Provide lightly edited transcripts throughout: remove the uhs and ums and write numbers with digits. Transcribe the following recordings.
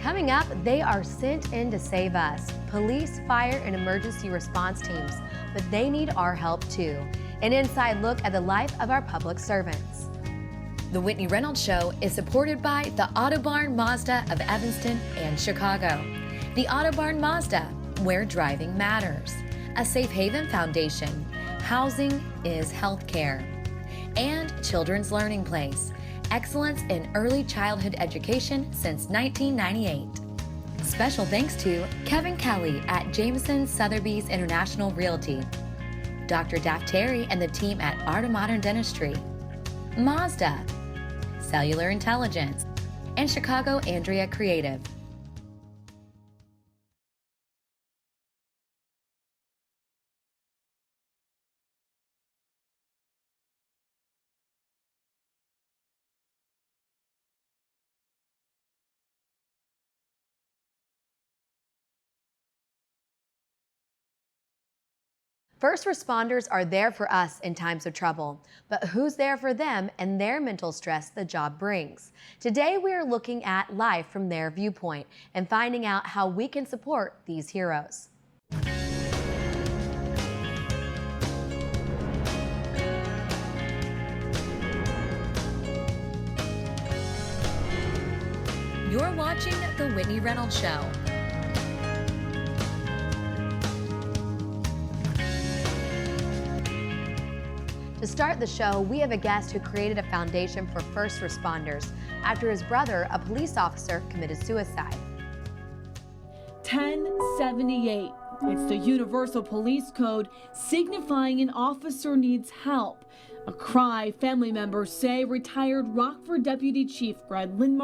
Coming up, they are sent in to save us. Police, fire, and emergency response teams, but they need our help too. An inside look at the life of our public servants. The Whitney Reynolds Show is supported by the Autobarn Mazda of Evanston and Chicago. The Autobarn Mazda, where driving matters. A Safe Haven Foundation. Housing is healthcare. And Children's Learning Place. Excellence in early childhood education since 1998. Special thanks to Kevin Kelly at Jameson Sotheby's International Realty, Dr. Daft Terry and the team at Art of Modern Dentistry, Mazda, Cellular Intelligence, and Chicago Andrea Creative. First responders are there for us in times of trouble, but who's there for them and their mental stress the job brings? Today we are looking at life from their viewpoint and finding out how we can support these heroes. You're watching The Whitney Reynolds Show. To start the show, we have a guest who created a foundation for first responders after his brother, a police officer, committed suicide. 1078. It's the Universal Police Code signifying an officer needs help. A cry family members say retired Rockford Deputy Chief Brad Lynn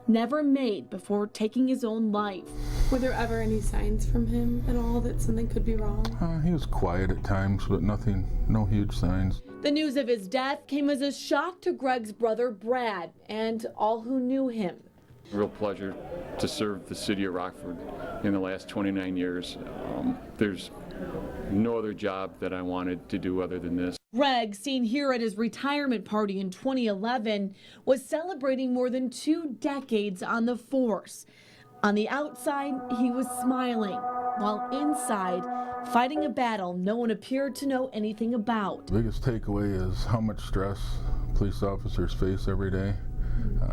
never made before taking his own life. Were there ever any signs from him at all that something could be wrong? He was quiet at times, but no huge signs. The news of his death came as a shock to Greg's brother Brad and all who knew him. Real pleasure to serve the city of Rockford in the last 29 years. There's no other job that I wanted to do other than this. Greg, seen here at his retirement party in 2011, was celebrating more than 2 decades on the force. On the outside, he was smiling, while inside, fighting a battle no one appeared to know anything about. The biggest takeaway is how much stress police officers face every day.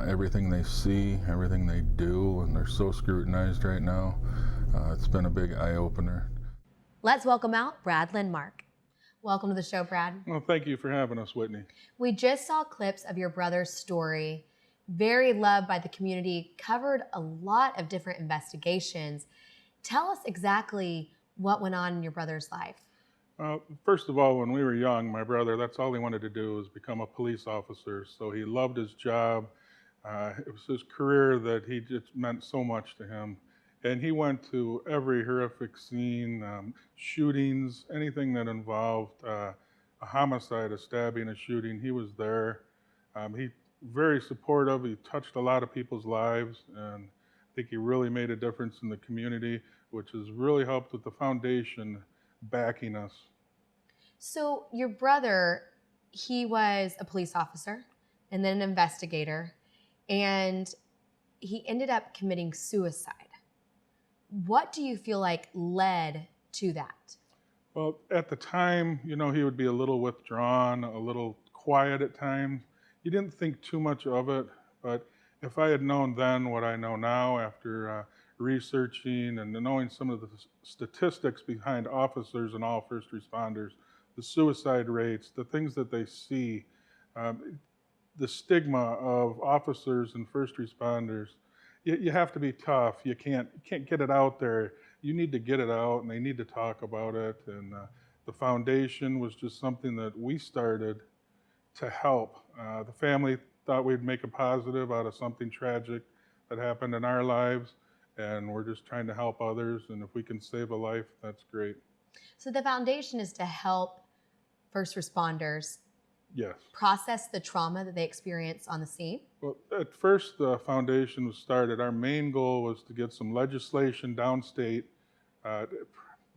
Everything they see, everything they do, and they're so scrutinized right now. It's been a big eye-opener. Let's welcome out Brad Lindmark. Welcome to the show, Brad. Well, thank you for having us, Whitney. We just saw clips of your brother's story. Very loved by the community, covered a lot of different investigations. Tell us exactly what went on in your brother's life. First of all, when we were young, my brother, that's all he wanted to do was become a police officer. So he loved his job. It was his career that he just meant so much to him. And he went to every horrific scene, shootings, anything that involved a homicide, a stabbing, a shooting. He was there. He very supportive. He touched a lot of people's lives, and I think he really made a difference in the community, which has really helped with the foundation backing us. So your brother, he was a police officer and then an investigator, and he ended up committing suicide. What do you feel like led to that? Well, at the time, he would be a little withdrawn, a little quiet at times. You didn't think too much of it, but if I had known then what I know now after researching and knowing some of the statistics behind officers and all first responders, the suicide rates, the things that they see, the stigma of officers and first responders, you have to be tough. You can't get it out there. You need to get it out, and they need to talk about it. And the foundation was just something that we started to help. The family thought we'd make a positive out of something tragic that happened in our lives, and we're just trying to help others, and if we can save a life, that's great. So the foundation is to help first responders process the trauma that they experience on the scene? Well, at first the foundation was started. Our main goal was to get some legislation downstate, to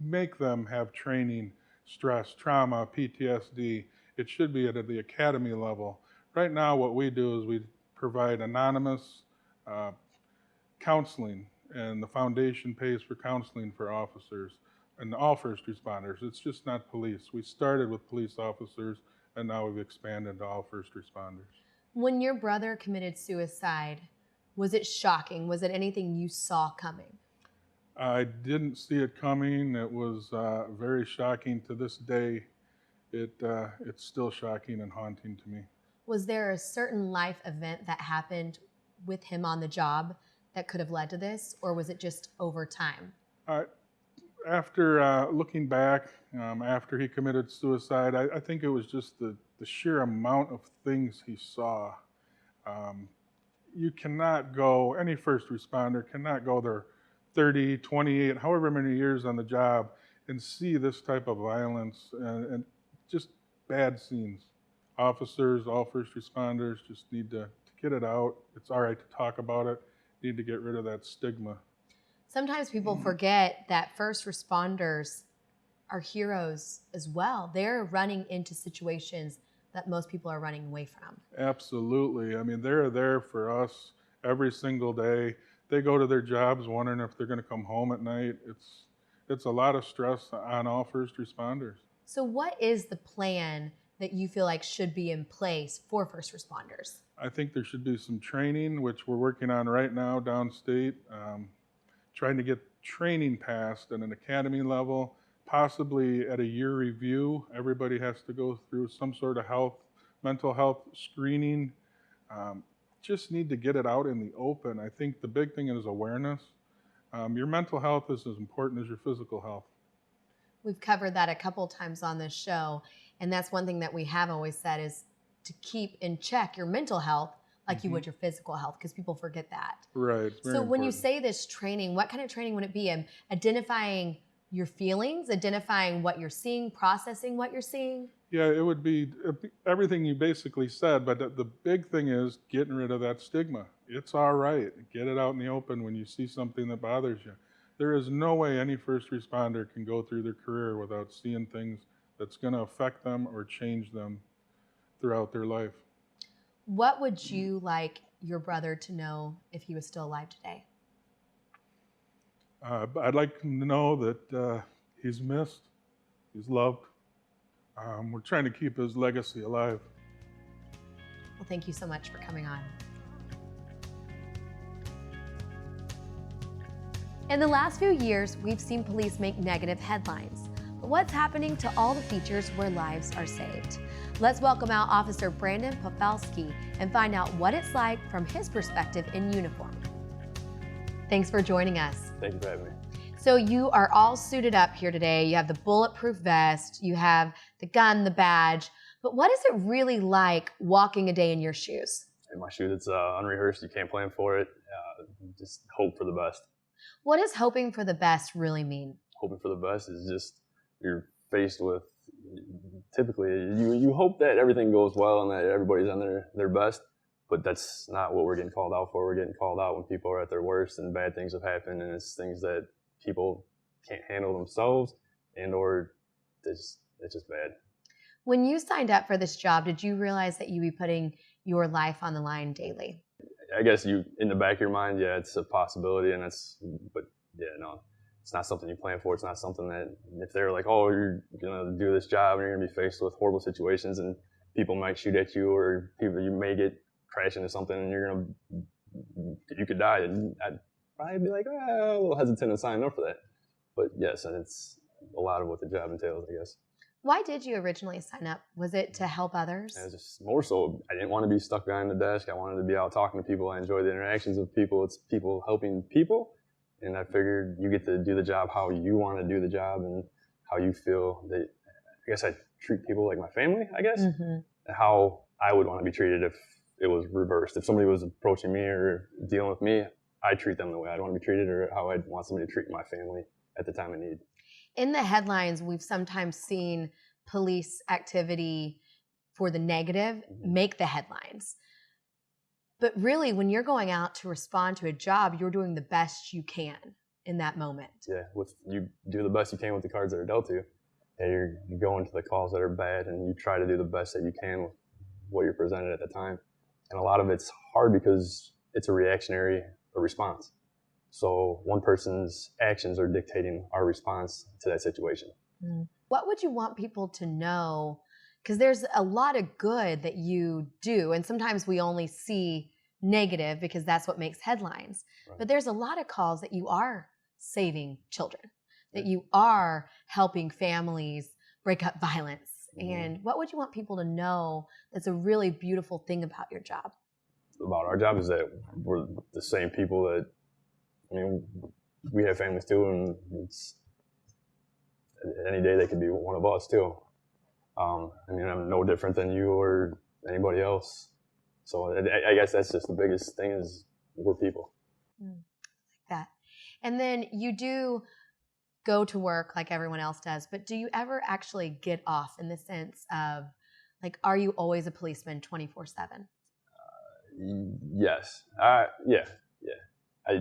make them have training, stress, trauma, PTSD. It should be at the academy level. Right now what we do is we provide anonymous counseling, and the foundation pays for counseling for officers and all first responders. It's just not police. We started with police officers, and now we've expanded to all first responders. When your brother committed suicide, was it shocking? Was it anything you saw coming? I didn't see it coming. It was very shocking to this day. It's still shocking and haunting to me. Was there a certain life event that happened with him on the job that could have led to this, or was it just over time? After looking back, after he committed suicide, I think it was just the sheer amount of things he saw. You cannot go, any first responder cannot go their 30, 28, however many years on the job and see this type of violence and just bad scenes. Officers, all first responders just need to get it out. It's all right to talk about it. Need to get rid of that stigma. Sometimes people forget that first responders are heroes as well. They're running into situations that most people are running away from. Absolutely. I mean, they're there for us every single day. They go to their jobs wondering if they're going to come home at night. It's a lot of stress on all first responders. So what is the plan that you feel like should be in place for first responders? I think there should be some training, which we're working on right now downstate, trying to get training passed at an academy level, possibly at a year review. Everybody has to go through some sort of mental health screening. Just need to get it out in the open. I think the big thing is awareness. Your mental health is as important as your physical health. We've covered that a couple times on this show, and that's one thing that we have always said is to keep in check your mental health like you would your physical health, because people forget that. Right. So when you say this training, what kind of training would it be? Identifying your feelings, identifying what you're seeing, processing what you're seeing? Yeah, it would be everything you basically said, but the big thing is getting rid of that stigma. It's all right. Get it out in the open when you see something that bothers you. There is no way any first responder can go through their career without seeing things that's going to affect them or change them throughout their life. What would you like your brother to know if he was still alive today? I'd like him to know that he's missed, he's loved. We're trying to keep his legacy alive. Well, thank you so much for coming on. In the last few years, we've seen police make negative headlines. But what's happening to all the features where lives are saved? Let's welcome out Officer Brandon Pavelski and find out what it's like from his perspective in uniform. Thanks for joining us. Thank you for having me. So you are all suited up here today. You have the bulletproof vest, you have the gun, the badge, but what is it really like walking a day in your shoes? In my shoes, it's unrehearsed. You can't plan for it. Just hope for the best. What does hoping for the best really mean? Hoping for the best is just you're faced with, typically, you hope that everything goes well and that everybody's on their best, but that's not what we're getting called out for. We're getting called out when people are at their worst and bad things have happened, and it's things that people can't handle themselves or it's just bad. When you signed up for this job, did you realize that you'd be putting your life on the line daily? I guess in the back of your mind, yeah, it's a possibility, but yeah, no, it's not something you plan for. It's not something that if they're like, oh, you're gonna do this job and you're gonna be faced with horrible situations and people might shoot at you or you may get crashed into something and you could die, and I'd probably be like, a little hesitant to sign up for that. But yes, and it's a lot of what the job entails, I guess. Why did you originally sign up? Was it to help others? It was just more so, I didn't want to be stuck behind the desk. I wanted to be out talking to people. I enjoy the interactions with people. It's people helping people. And I figured you get to do the job how you want to do the job and how you feel that, I guess I treat people like my family, I guess, and how I would want to be treated if it was reversed. If somebody was approaching me or dealing with me, I treat them the way I'd want to be treated or how I'd want somebody to treat my family at the time of need. In the headlines, we've sometimes seen police activity for the negative make the headlines. But really, when you're going out to respond to a job, you're doing the best you can in that moment. Yeah, you do the best you can with the cards that are dealt to you. And you go into the calls that are bad and you try to do the best that you can with what you're presented at the time. And a lot of it's hard because it's a reactionary response. So one person's actions are dictating our response to that situation. What would you want people to know? Because there's a lot of good that you do, and sometimes we only see negative because that's what makes headlines. Right. But there's a lot of calls that you are saving children, that you are helping families break up violence. And what would you want people to know that's a really beautiful thing about your job? About our job is that we're the same people that, I mean, we have families too, and it's, any day they could be one of us too. I mean, I'm no different than you or anybody else. So I guess that's just the biggest thing is we're people. Like that. And then you do go to work like everyone else does, but do you ever actually get off in the sense of, like, are you always a policeman 24/7? Yes. Yeah.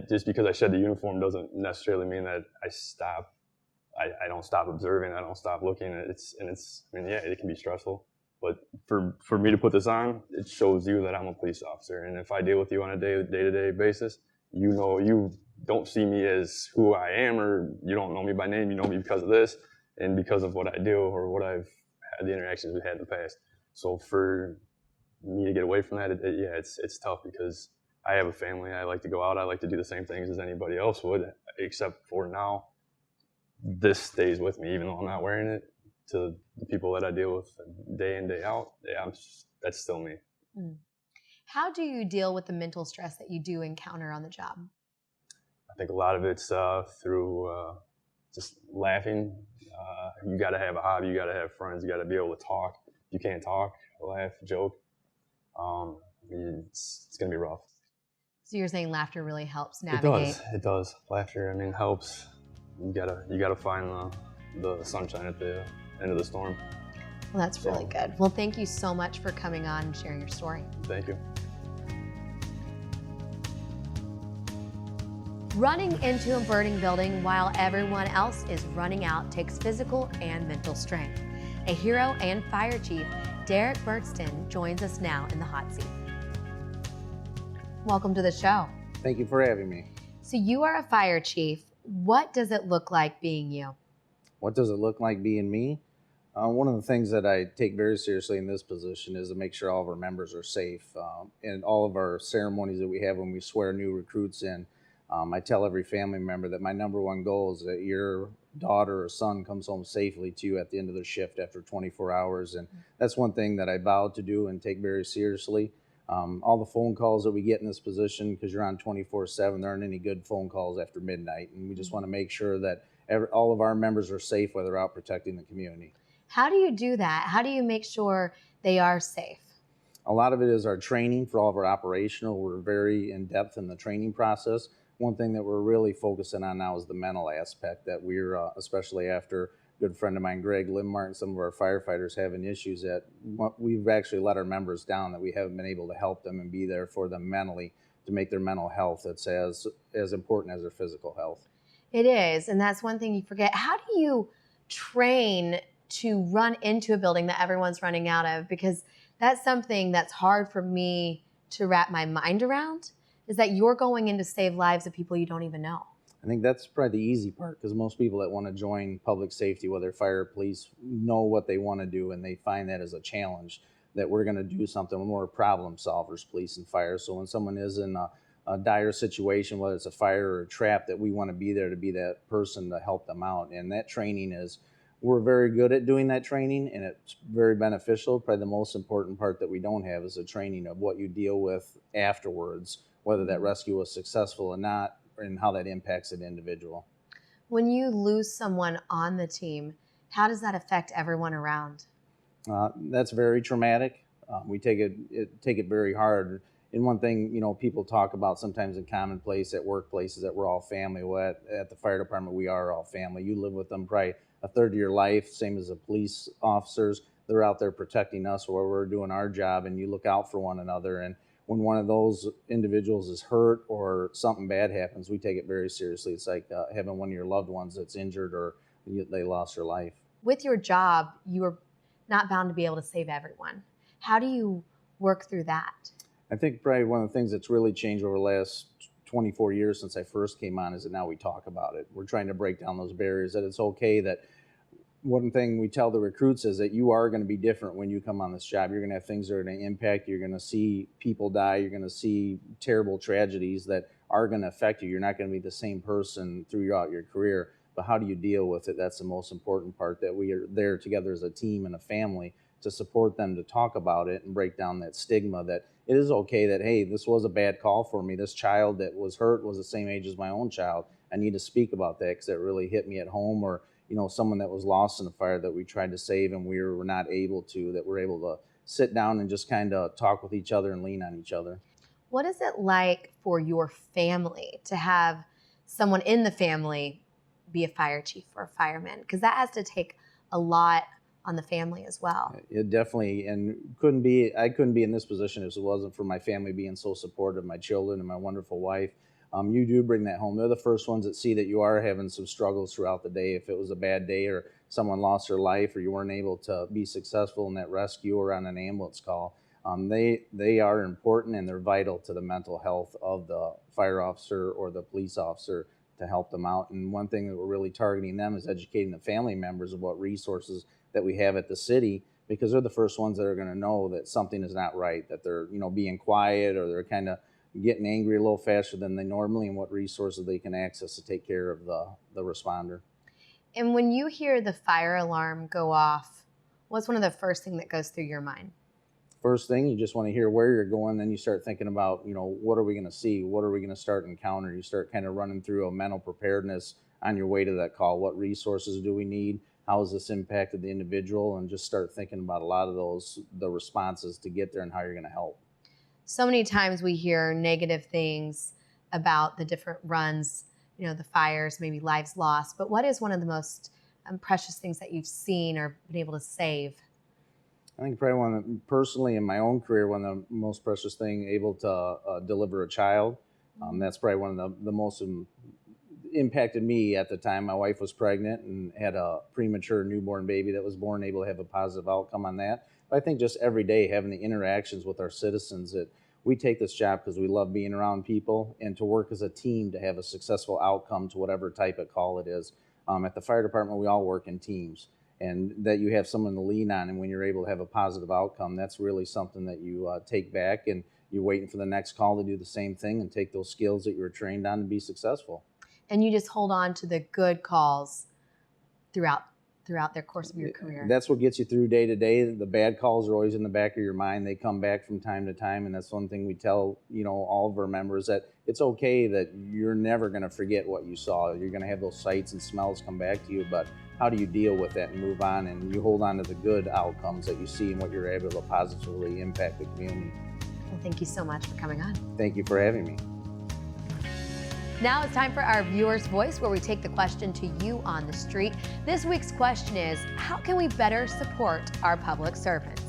Just because I shed the uniform doesn't necessarily mean that I stop. I don't stop observing. I don't stop looking. I mean, yeah, it can be stressful, but for me to put this on, it shows you that I'm a police officer. And if I deal with you on a day-to-day basis, you know, you don't see me as who I am, or you don't know me by name. You know me because of this and because of what I do or what I've had, the interactions we've had in the past. So for me to get away from that, it's tough because I have a family. I like to go out. I like to do the same things as anybody else would, except for now. This stays with me, even though I'm not wearing it. To the people that I deal with day in, day out, that's still me. How do you deal with the mental stress that you do encounter on the job? I think a lot of it's through just laughing. You got to have a hobby. You got to have friends. You got to be able to talk. If you can't talk, laugh, joke. It's going to be rough. So you're saying laughter really helps navigate? It does. Laughter, I mean, helps. You gotta find the sunshine at the end of the storm. Well, that's really good. Well, thank you so much for coming on and sharing your story. Thank you. Running into a burning building while everyone else is running out takes physical and mental strength. A hero and fire chief, Derrick Bergsten, joins us now in the hot seat. Welcome to the show. Thank you for having me. So you are a fire chief. What does it look like being you? What does it look like being me? One of the things that I take very seriously in this position is to make sure all of our members are safe. In all of our ceremonies that we have when we swear new recruits in, I tell every family member that my number one goal is that your daughter or son comes home safely to you at the end of their shift after 24 hours. And that's one thing that I vow to do and take very seriously. All the phone calls that we get in this position, because you're on 24/7, there aren't any good phone calls after midnight. And we just want to make sure that all of our members are safe while they're out protecting the community. How do you do that? How do you make sure they are safe? A lot of it is our training for all of our operational. We're very in depth in the training process. One thing that we're really focusing on now is the mental aspect, that we're, especially after a good friend of mine, Greg, Lynn Martin, some of our firefighters having issues that we've actually let our members down, that we haven't been able to help them and be there for them mentally to make their mental health that's as important as their physical health. It is, and that's one thing you forget. How do you train to run into a building that everyone's running out of? Because that's something that's hard for me to wrap my mind around, is that you're going in to save lives of people you don't even know. I think that's probably the easy part, because most people that want to join public safety, whether fire or police, know what they want to do, and they find that as a challenge, that we're going to do something. We're more problem solvers, police and fire. So when someone is in a dire situation, whether it's a fire or a trap, that we want to be there to be that person to help them out. And that training we're very good at doing that training, and it's very beneficial. Probably the most important part that we don't have is the training of what you deal with afterwards, whether that rescue was successful or not, and how that impacts an individual. When you lose someone on the team, how does that affect everyone around? That's very traumatic. We take it very hard. And one thing, people talk about sometimes in commonplace at workplaces, that we're all family. Well, at the fire department, we are all family. You live with them probably a third of your life, same as the police officers. They're out there protecting us where we're doing our job, and you look out for one another. And when one of those individuals is hurt or something bad happens, we take it very seriously. It's like having one of your loved ones that's injured or they lost their life. With your job, you are not bound to be able to save everyone. How do you work through that? I think probably one of the things that's really changed over the last 24 years since I first came on is that now we talk about it. We're trying to break down those barriers, that it's okay that one thing we tell the recruits is that you are going to be different when you come on this job. You're going to have things that are going to impact you. You're going to see people die. You're going to see terrible tragedies that are going to affect you. You're not going to be the same person throughout your career. But how do you deal with it? That's the most important part, that we are there together as a team and a family to support them, to talk about it and break down that stigma that it is okay that, hey, this was a bad call for me. This child that was hurt was the same age as my own child. I need to speak about that because that really hit me at home. Or, you know, someone that was lost in a fire that we tried to save and we were not able to, that we're able to sit down and just kind of talk with each other and lean on each other. What is it like for your family to have someone in the family be a fire chief or a fireman? Because that has to take a lot on the family as well. It definitely, and I couldn't be in this position if it wasn't for my family being so supportive, my children and my wonderful wife. You do bring that home. They're the first ones that see that you are having some struggles throughout the day. If it was a bad day or someone lost their life or you weren't able to be successful in that rescue or on an ambulance call, they are important and they're vital to the mental health of the fire officer or the police officer to help them out. And one thing that we're really targeting them is educating the family members of what resources that we have at the city, because they're the first ones that are going to know that something is not right, that they're, you know, being quiet or they're kind of getting angry a little faster than they normally, and what resources they can access to take care of the responder. And when you hear the fire alarm go off, what's one of the first thing that goes through your mind? First thing, you just want to hear where you're going. Then you start thinking about, you know, what are we going to see? What are we going to start encounter? You start kind of running through a mental preparedness on your way to that call. What resources do we need? How has this impacted the individual? And just start thinking about a lot of the responses to get there and how you're going to help. So many times we hear negative things about the different runs, you know, the fires, maybe lives lost. But what is one of the most precious things that you've seen or been able to save? I think probably personally in my own career, one of the most precious thing, able to deliver a child. That's probably one of the most impacted me at the time. My wife was pregnant and had a premature newborn baby that was born, able to have a positive outcome on that. But I think just every day having the interactions with our citizens, that we take this job because we love being around people and to work as a team to have a successful outcome to whatever type of call it is. At the fire department, we all work in teams, and that you have someone to lean on, and when you're able to have a positive outcome, that's really something that you take back, and you're waiting for the next call to do the same thing and take those skills that you were trained on to be successful. And you just hold on to the good calls throughout their course of your career. That's what gets you through day to day. The bad calls are always in the back of your mind. They come back from time to time, and that's one thing we tell, you know, all of our members, that it's okay that you're never going to forget what you saw. You're going to have those sights and smells come back to you, but how do you deal with that and move on, and you hold on to the good outcomes that you see and what you're able to positively impact the community. Well, thank you so much for coming on. Thank you for having me. Now it's time for our viewer's voice, where we take the question to you on the street. This week's question is, how can we better support our public servants?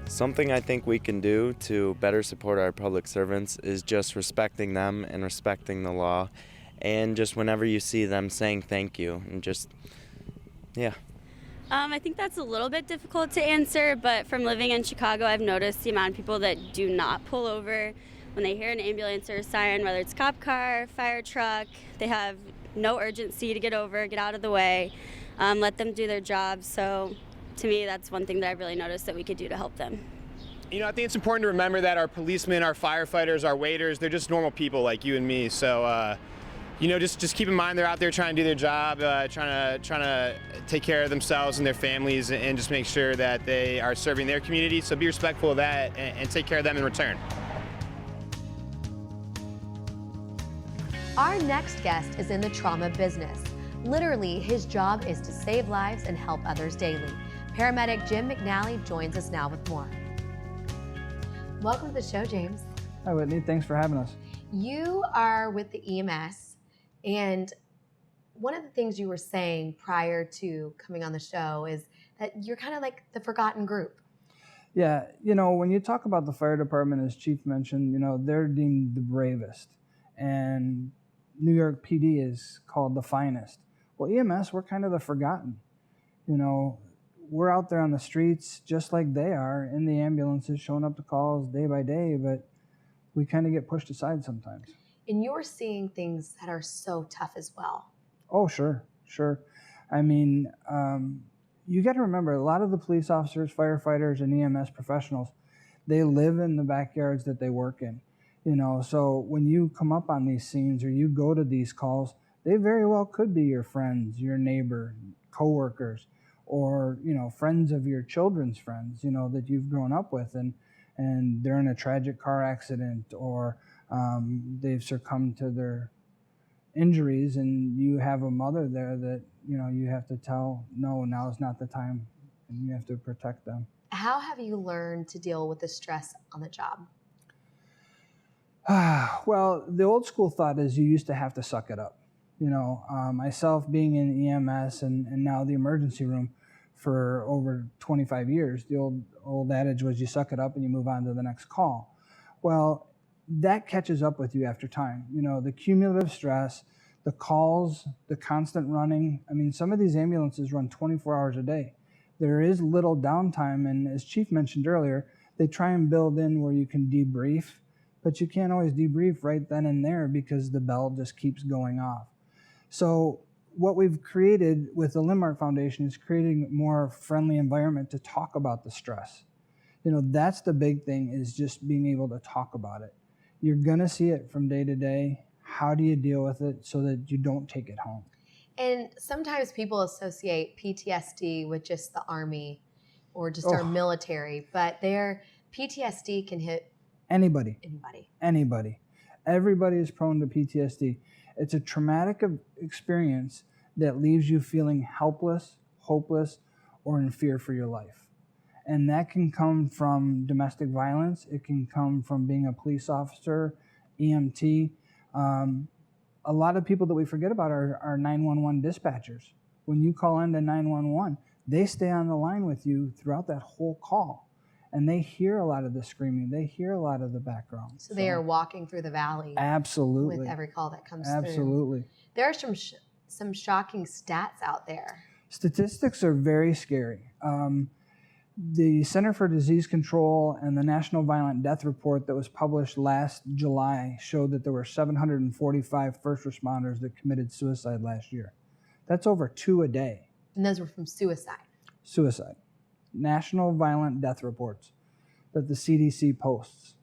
Something I think we can do to better support our public servants is just respecting them and respecting the law, and just whenever you see them, saying thank you, and just, yeah. I think that's a little bit difficult to answer, but from living in Chicago, I've noticed the amount of people that do not pull over when they hear an ambulance or a siren, whether it's cop car, fire truck. They have no urgency to get over, get out of the way, let them do their job. So to me, that's one thing that I've really noticed that we could do to help them. You know, I think it's important to remember that our policemen, our firefighters, our waiters, they're just normal people like you and me. So, you know, just keep in mind they're out there trying to do their job, trying to take care of themselves and their families, and just make sure that they are serving their community. So be respectful of that and take care of them in return. Our next guest is in the trauma business. Literally, his job is to save lives and help others daily. Paramedic Jim McNally joins us now with more. Welcome to the show, James. Hi, Whitney. Thanks for having us. You are with the EMS, and one of the things you were saying prior to coming on the show is that you're kind of like the forgotten group. Yeah, you know, when you talk about the fire department, as Chief mentioned, you know, they're deemed the bravest, and New York PD is called the finest. Well, EMS, we're kind of the forgotten. You know, we're out there on the streets just like they are, in the ambulances, showing up to calls day by day, but we kind of get pushed aside sometimes. And you're seeing things that are so tough as well. Oh, sure. I mean, you got to remember, a lot of the police officers, firefighters, and EMS professionals, they live in the backyards that they work in. So when you come up on these scenes or you go to these calls, they very well could be your friends, your neighbor, coworkers, or friends of your children's friends, that you've grown up with, and they're in a tragic car accident, or they've succumbed to their injuries, and you have a mother there that you have to tell, no, now is not the time, and you have to protect them. How have you learned to deal with the stress on the job? Well, the old school thought is you used to have to suck it up. Myself being in EMS and now the emergency room for over 25 years, the old adage was you suck it up and you move on to the next call. Well, that catches up with you after time. The cumulative stress, the calls, the constant running. I mean, some of these ambulances run 24 hours a day. There is little downtime, and as Chief mentioned earlier, they try and build in where you can debrief, but you can't always debrief right then and there because the bell just keeps going off. So what we've created with the Lynn Foundation is creating a more friendly environment to talk about the stress. That's the big thing, is just being able to talk about it. You're going to see it from day to day. How do you deal with it so that you don't take it home? And sometimes people associate PTSD with just the Army or just our military, but their PTSD can hit anybody. Anybody. Everybody is prone to PTSD. It's a traumatic experience that leaves you feeling helpless, hopeless, or in fear for your life. And that can come from domestic violence. It can come from being a police officer, EMT. A lot of people that we forget about are 911 dispatchers. When you call into 911, they stay on the line with you throughout that whole call. And they hear a lot of the screaming. They hear a lot of the background. So they are walking through the valley. Absolutely. With every call that comes Absolutely. through. There are some shocking stats out there. Statistics are very scary. The Center for Disease Control and the National Violent Death Report that was published last July showed that there were 745 first responders that committed suicide last year. That's over 2 a day. And those were from suicide. Suicide. National Violent Death Reports that the CDC posts.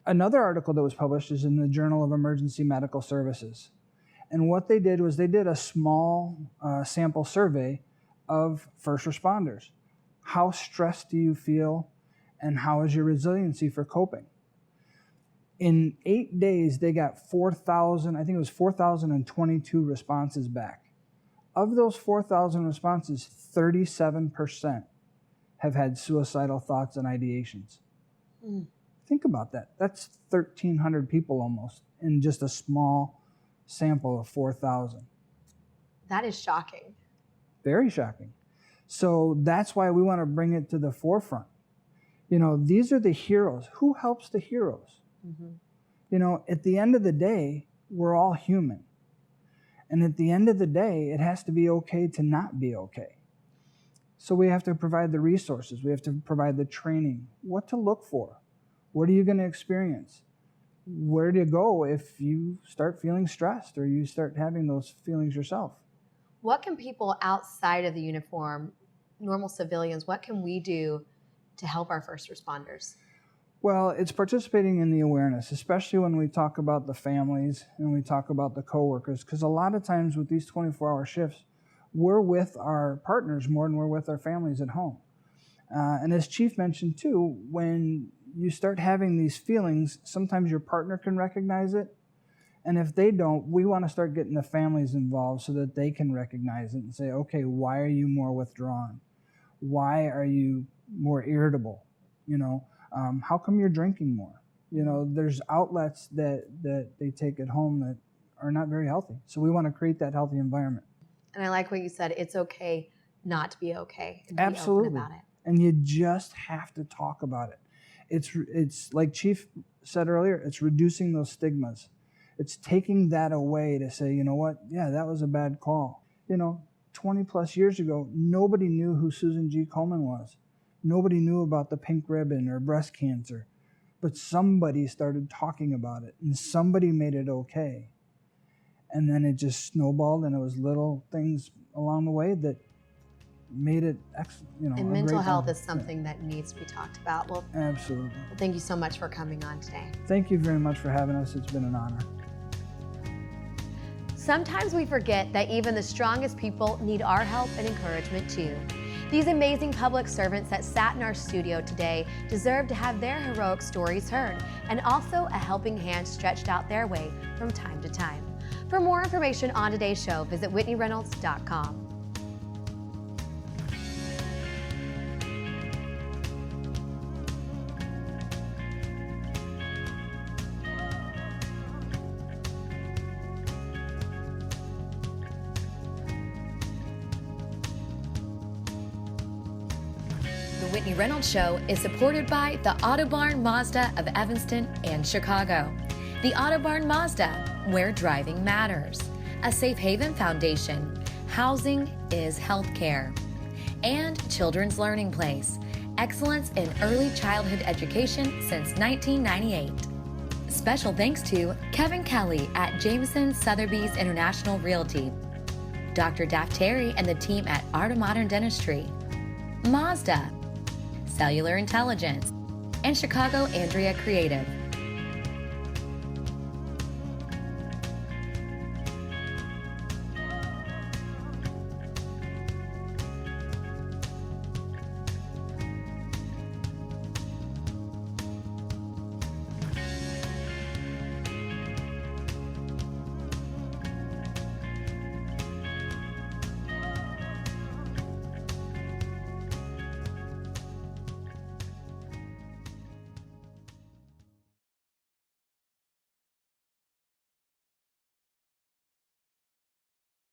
Another article that was published is in the Journal of Emergency Medical Services. And what they did was they did a small sample survey of first responders. How stressed do you feel, and how is your resiliency for coping? In 8 days, they got 4,022 responses back. Of those 4,000 responses, 37% have had suicidal thoughts and ideations. Think about that. That's 1,300 people almost in just a small sample of 4,000. That is shocking. Very shocking. So that's why we want to bring it to the forefront. These are the heroes. Who helps the heroes? Mm-hmm. At the end of the day, we're all human. And at the end of the day, it has to be okay to not be okay. So we have to provide the resources. We have to provide the training. What to look for. What are you going to experience? Where to go if you start feeling stressed or you start having those feelings yourself? What can people outside of the uniform, normal civilians, what can we do to help our first responders? Well, it's participating in the awareness, especially when we talk about the families and we talk about the coworkers, because a lot of times with these 24-hour shifts, we're with our partners more than we're with our families at home. And as Chief mentioned too, when you start having these feelings, sometimes your partner can recognize it. And if they don't, we want to start getting the families involved so that they can recognize it and say, okay, why are you more withdrawn? Why are you more irritable? How come you're drinking more? There's outlets that they take at home that are not very healthy. So we want to create that healthy environment. And I like what you said. It's okay not to be okay. And Absolutely. Be open about it. And you just have to talk about it. It's like Chief said earlier, it's reducing those stigmas. It's taking that away to say, you know what? Yeah, that was a bad call. 20 plus years ago, nobody knew who Susan G. Komen was. Nobody knew about the pink ribbon or breast cancer. but somebody started talking about it and somebody made it okay. And then it just snowballed, and it was little things along the way that made it, And mental health is something that needs to be talked about. Well, absolutely. Well, thank you so much for coming on today. Thank you very much for having us. It's been an honor. Sometimes we forget that even the strongest people need our help and encouragement too. These amazing public servants that sat in our studio today deserve to have their heroic stories heard, and also a helping hand stretched out their way from time to time. For more information on today's show, visit WhitneyReynolds.com. The Whitney Reynolds Show is supported by the Autobarn Mazda of Evanston and Chicago. The Autobarn Mazda, where driving matters. A Safe Haven Foundation. Housing is healthcare. And Children's Learning Place. Excellence in early childhood education since 1998. Special thanks to Kevin Kelly at Jameson Sotheby's International Realty, Dr. Daft Terry and the team at Art of Modern Dentistry, Mazda, Cellular Intelligence, and Chicago Andrea Creative.